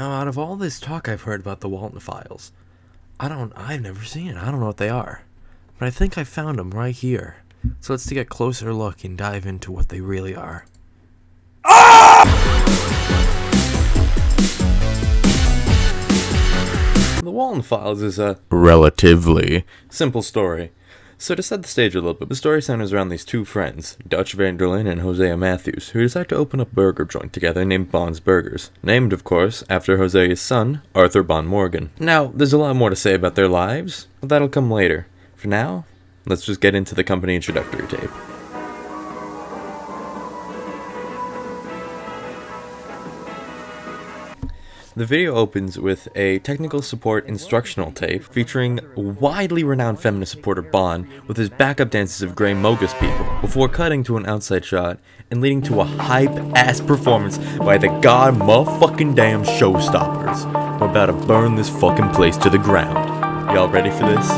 Now, out of all this talk I've heard about the Walten files, I've never seen it. I don't know what they are. But I think I found them right here. So let's take a closer look and dive into what they really are. The Walten Files is a relatively simple story. So to set the stage a little bit, the story centers around these two friends, Dutch Vanderlyn and Hosea Matthews, who decide to open up a burger joint together named Bond's Burgers, named, of course, after Hosea's son, Arthur Bond Morgan. Now, there's a lot more to say about their lives, but that'll come later. For now, let's just get into the company introductory tape. The video opens with a technical support instructional tape featuring widely renowned feminist supporter Bond with his backup dances of Grey Mogus people, before cutting to an outside shot and leading to a hype-ass performance by the god motherfucking damn Showstoppers. We're about to burn this fucking place to the ground. Y'all ready for this?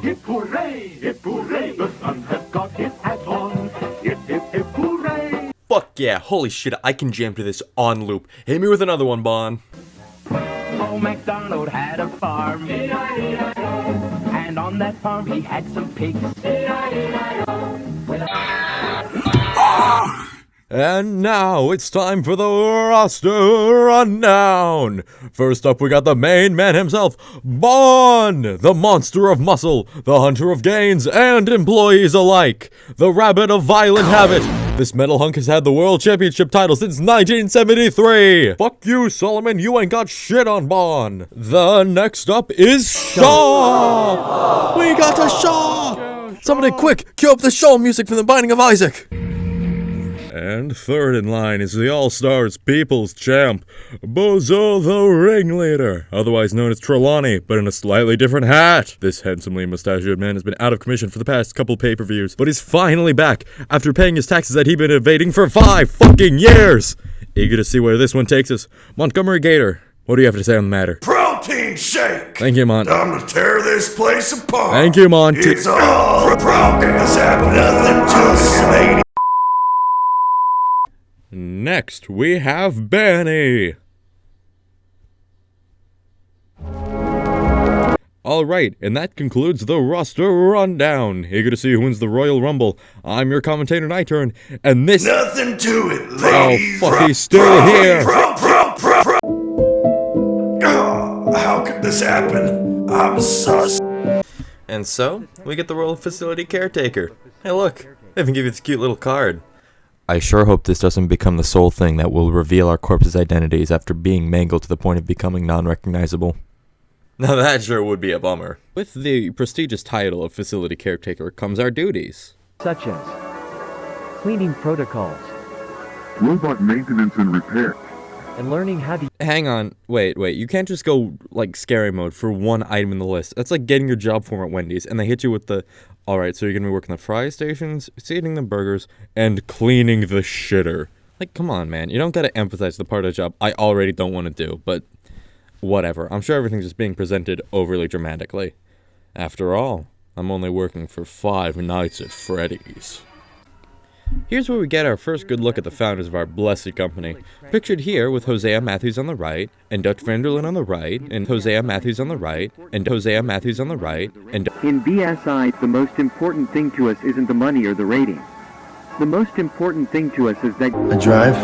Hip hooray, the sun has got his hat on. Hip hooray. Fuck yeah, holy shit, I can jam to this on loop. Hit me with another one, Bond. Old MacDonald had a farm, and on that farm he had some pigs. And now it's time for the roster rundown. First up, we got the main man himself, Bond, the monster of muscle, the hunter of gains and employees alike, the rabbit of violent habit. This metal hunk has had the world championship title since 1973. Fuck you, Solomon, you ain't got shit on Bond. The next up is Shaw. We got a Shaw. Somebody quick, cue up the Shaw music from The Binding of Isaac. And third in line is the All-Stars People's Champ, Bozo the Ringleader, otherwise known as Trelawney, but in a slightly different hat. This handsomely mustachioed man has been out of commission for the past couple pay-per-views, but is finally back after paying his taxes that he'd been evading for 5 fucking years. Eager to see where this one takes us. Montgomery Gator, what do you have to say on the matter? Protein shake! Thank you, Mont. I'm gonna tear this place apart. Thank you, Mont. It's all broken. This happened nothing to us, lady. Next, we have Benny. Alright, and that concludes the roster rundown. Eager to see who wins the Royal Rumble. I'm your commentator, Nitern, and this— Nothing to it, ladies. Oh, fuck, he's still here. How could this happen? I'm sus. And so, we get the role of Facility Caretaker. Hey look, they even give you this cute little card. I sure hope this doesn't become the sole thing that will reveal our corpses' identities after being mangled to the point of becoming non-recognizable. Now that sure would be a bummer. With the prestigious title of Facility Caretaker comes our duties. Such as cleaning protocols, robot maintenance and repair, and learning how to— Hang on, wait, you can't just go, like, scary mode for one item in the list. That's like getting your job form at Wendy's, and they hit you with the— Alright, so you're gonna be working the fry stations, seating the burgers, and cleaning the shitter. Like, come on, man. You don't gotta emphasize the part of the job I already don't want to do, but whatever. I'm sure everything's just being presented overly dramatically. After all, I'm only working for 5 nights at Freddy's. Here's where we get our first good look at the founders of our blessed company. Pictured here with Hosea Matthews on the right, and Dutch Vanderlyn on the right, and Hosea Matthews on the right, and Hosea Matthews on the right, and— In BSI, the most important thing to us isn't the money or the rating. The most important thing to us is that— A drive?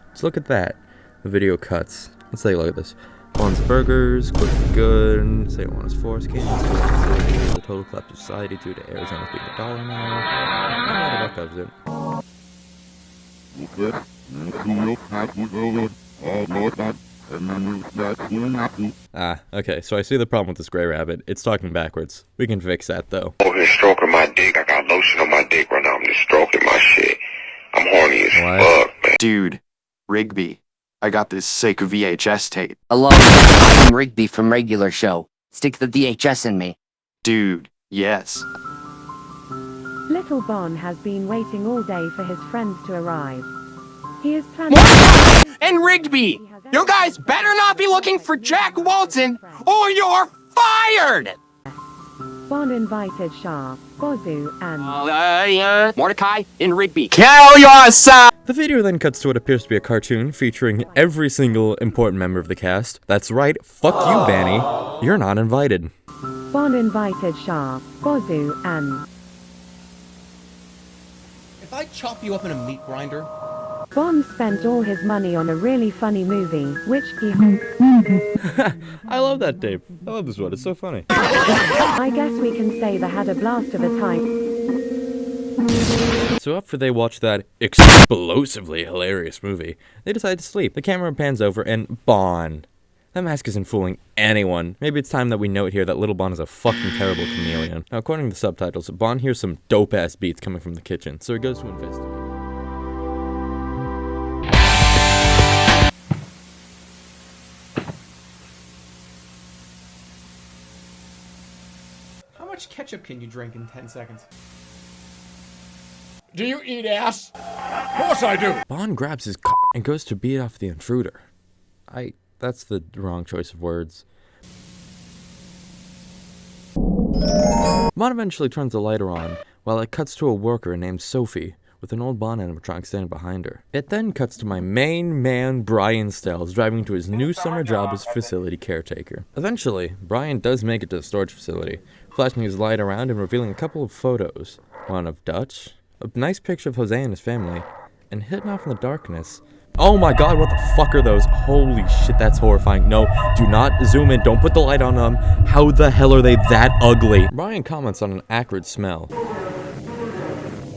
Let's look at that. The video cuts. Let's take a look at this. Bond's Burgers, quick and good, say one is force games, the total collapse of society due to Arizona being $1 now. And that covers it. Ah, okay, so I see the problem with this gray rabbit. It's talking backwards. We can fix that though. I'm just stroking my dick. I got lotion on my dick right now. I'm just stroking my shit. I'm horny as fuck, man. Dude, Rigby, I got this sick VHS tape. Hello, I'm Rigby from Regular Show. Stick the VHS in me. Dude, yes. Little Bon has been waiting all day for his friends to arrive. He is planning— And Rigby, you guys better not be looking for Jack Walten, or you're fired! Bond invited Shah, Bozu, and Mordecai and Rigby. Kill yourself! The video then cuts to what appears to be a cartoon featuring every single important member of the cast. That's right, fuck you, Banny. You're not invited. Bond invited Shah, Bozu, and If I chop you up in a meat grinder... Bond spent all his money on a really funny movie, which he I love that tape. I love this one, it's so funny. I guess we can say they had a blast of a time. So after they watch that explosively hilarious movie, they decide to sleep. The camera pans over and Bond. That mask isn't fooling anyone. Maybe it's time that we note here that little Bond is a fucking terrible chameleon. Now, according to the subtitles, Bond hears some dope-ass beats coming from the kitchen, so he goes to investigate. How much ketchup can you drink in 10 seconds? Do you eat ass? Of course I do. Bond grabs his and goes to beat off the intruder. That's the wrong choice of words. Bond eventually turns the lighter on, while it cuts to a worker named Sophie, with an old Bond animatronic standing behind her. It then cuts to my main man, Brian Stells, driving to his new summer job as facility caretaker. Eventually, Brian does make it to the storage facility, flashing his light around and revealing a couple of photos. One of Dutch, a nice picture of Jose and his family, and hidden off in the darkness. Oh my god, what the fuck are those? Holy shit, that's horrifying. No, do not zoom in, don't put the light on them. How the hell are they that ugly? Brian comments on an acrid smell,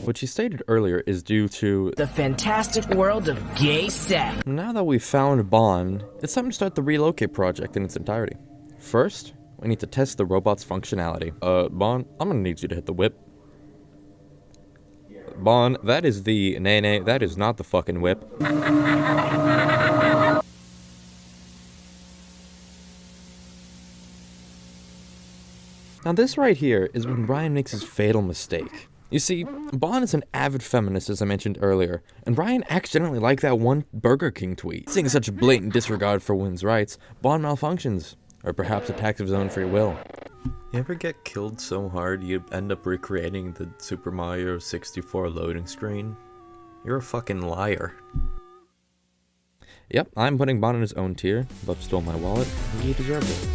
which he stated earlier is due to the fantastic world of gay sex. Now that we've found Bond, it's time to start the relocate project in its entirety. First, we need to test the robot's functionality. Bond, I'm gonna need you to hit the whip. Bond, that is the nay, that is not the fucking whip. Now this right here is when Brian makes his fatal mistake. You see, Bond is an avid feminist, as I mentioned earlier, and Brian accidentally liked that one Burger King tweet. Seeing such blatant disregard for women's rights, Bond malfunctions, or perhaps attacks of his own free will. You ever get killed so hard you end up recreating the Super Mario 64 loading screen? You're a fucking liar. Yep, I'm putting Bond in his own tier. Buff stole my wallet, and he deserved it.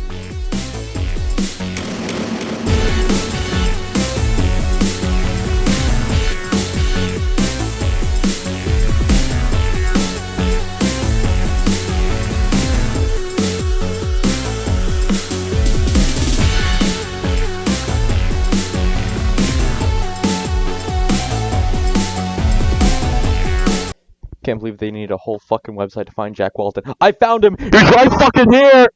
Can't believe they need a whole fucking website to find Jack Walton. I found him! He's right fucking here!